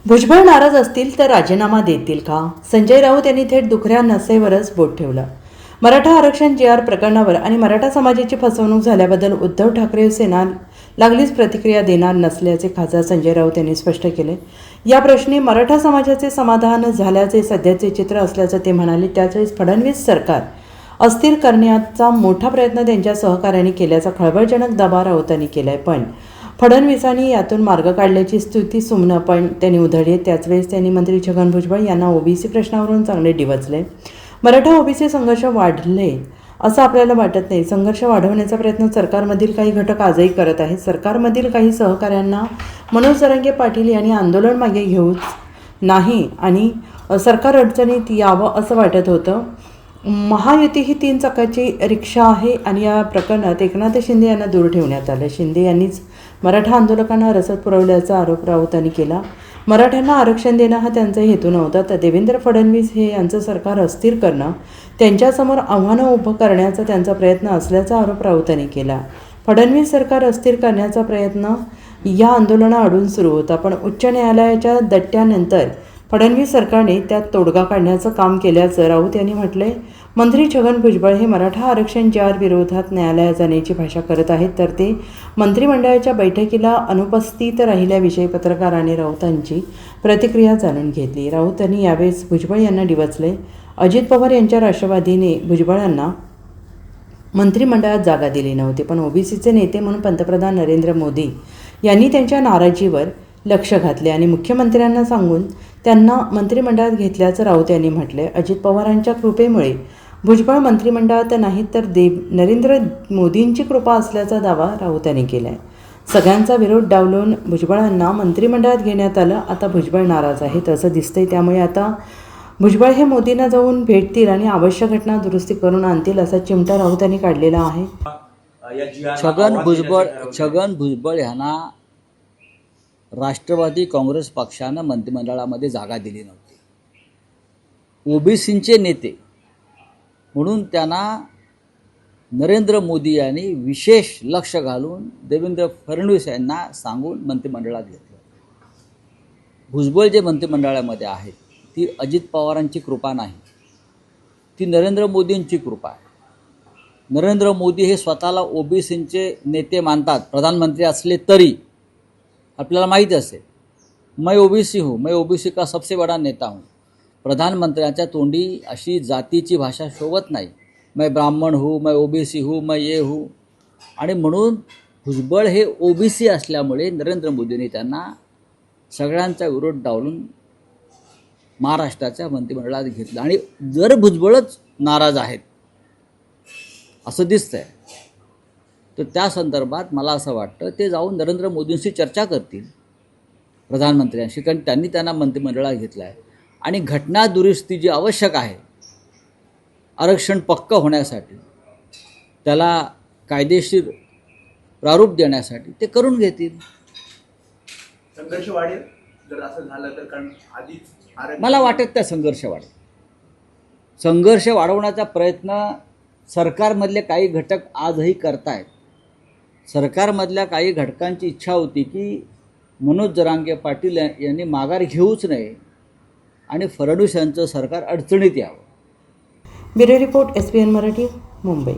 भुजबळ नाराज असतील तर राजीनामा देतील का? संजय राऊत यांनी थेट दुखऱ्या नसेवरच बोट ठेवलं. मराठा आरक्षण जी.आर प्रकरणावर आणि मराठा समाजाची फसवणूक झाल्याबद्दल उद्धव ठाकरे सेना लागलीच प्रतिक्रिया देणार नसल्याचे खासदार संजय राऊत यांनी स्पष्ट केले. या प्रश्नी मराठा समाजाचे समाधान झाल्याचे सध्याचे चित्र असल्याचं ते म्हणाले. त्याचवेळेस फडणवीस सरकार अस्थिर करण्याचा मोठा प्रयत्न त्यांच्या सहकार्याने केल्याचा खळबळजनक दावा राऊतांनी केलाय. पण फडणवीसांनी यातून मार्ग काढल्याची स्तुती सुमनं पण त्यांनी उधळली. त्याचवेळेस त्यांनी मंत्री छगन भुजबळ यांना ओबीसी प्रश्नावरून चांगले डिवचले. मराठा ओबीसी संघर्ष वाढले असं आपल्याला वाटत नाही. संघर्ष वाढवण्याचा प्रयत्न सरकारमधील काही घटक आजही करत आहेत. सरकारमधील काही सहकाऱ्यांना मनोज जरांगे पाटील यांनी आंदोलन मागे घेऊच नाही आणि सरकार अडचणीत यावं असं वाटत होतं. महायुती ही 3 चाकाची रिक्षा आहे आणि या प्रकरणात एकनाथ शिंदे यांना दूर ठेवण्यात आलं. शिंदे यांनीच मराठा आंदोलकांना रसद पुरवल्याचा आरोप राऊतांनी केला. मराठ्यांना आरक्षण देणं हा त्यांचा हेतू नव्हता, तर देवेंद्र फडणवीस हे यांचं सरकार अस्थिर करणं, त्यांच्यासमोर आव्हानं उभं करण्याचा त्यांचा प्रयत्न असल्याचा आरोप राऊतांनी केला. फडणवीस सरकार अस्थिर करण्याचा प्रयत्न या आंदोलनाआडून सुरू होता, पण उच्च न्यायालयाच्या दट्ट्यानंतर फडणवीस सरकारने त्यात तोडगा काढण्याचं काम केल्याचं राऊत यांनी म्हटलंय. मंत्री छगन भुजबळ हे मराठा आरक्षण जी.आर विरोधात न्यायालयात जाण्याची भाषा करत आहेत, तर ते मंत्रिमंडळाच्या बैठकीला अनुपस्थित राहिल्याविषयी पत्रकारांनी राऊतांची प्रतिक्रिया जाणून घेतली. राऊत यांनी यावेळेस भुजबळ यांना डिवचले. अजित पवार यांच्या राष्ट्रवादीने भुजबळांना मंत्रिमंडळात जागा दिली नव्हती, पण ओबीसीचे नेते म्हणून पंतप्रधान नरेंद्र मोदी यांनी त्यांच्या नाराजीवर लक्ष घातले आणि मुख्यमंत्र्यांना सांगून त्यांना मंत्रिमंडळात घेतल्याचं राऊत यांनी म्हटले. अजित पवारांच्या कृपेमुळे भुजबळ मंत्रिमंडळात नाहीत तर नरेंद्र मोदींची कृपा असल्याचा दावा राऊत यांनी केला आहे. सगळ्यांचा विरोध डावलून भुजबळांना मंत्रिमंडळात घेण्यात आलं. आता भुजबळ नाराज आहेत असं दिसतंय. त्यामुळे आता भुजबळ हे मोदींना जाऊन भेटतील आणि आवश्यक घटना दुरुस्ती करून आणतील असा चिमटा राऊत यांनी काढलेला आहे. छगन भुजबळ यांना राष्ट्रवादी काँग्रेस पक्षानं मंत्रिमंडळामध्ये जागा दिली नव्हती. ओबीसींचे नेते म्हणून त्यांना नरेंद्र मोदी यांनी विशेष लक्ष घालून देवेंद्र फडणवीस यांना सांगून मंत्रिमंडळात घेतलं. भुजबळ जे मंत्रिमंडळामध्ये आहेत ती अजित पवारांची कृपा नाही, ती नरेंद्र मोदींची कृपा आहे. नरेंद्र मोदी हे स्वतःला ओबीसींचे नेते मानतात. प्रधानमंत्री असले तरी आपल्याला माहीत असेल, मैं ओबीसी हूँ, मैं ओबीसी का सबसे बड़ा नेता हूँ. प्रधानमंत्र्यांच्या तोंडी अशी जातीची भाषा शोभत नाही. मैं ब्राह्मण हूँ, मैं ओबीसी हूँ, मैं ये हूँ. आणि म्हणून भुजबळ हे ओबीसी असल्यामुळे नरेंद्र मोदींनी त्यांना सगळ्यांचा विरोध डावलून महाराष्ट्राच्या मंत्रिमंडळात घेतलं. आणि जर भुजबळच नाराज आहेत असं दिसतंय तर त्या संदर्भात मला असं वाटतं ते जाऊन नरेंद्र मोदींशी चर्चा करतील, प्रधानमंत्र्यांशी, कारण त्यांनी त्यांना मंत्रिमंडळात घेतलं आहे. आणि घटना दुरुस्ती जी आवश्यक आहे आरक्षण पक्कं होण्यासाठी, त्याला कायदेशीर प्रारूप देण्यासाठी ते करून घेतील. संघर्ष वाढेल जर असं झालं तर, कारण आधीच मला वाटत त्या संघर्ष वाढेल. संघर्ष वाढवण्याचा प्रयत्न सरकारमधले काही घटक आजही करतायत. सरकारमधल्या काही घटकांची इच्छा होती की मनोज जरांगे पाटील यांनी माघार घेऊच नये आणि फडणवीस यांचं सरकार अडचणीत यावं. Bureau report, SBN Marathi, Mumbai.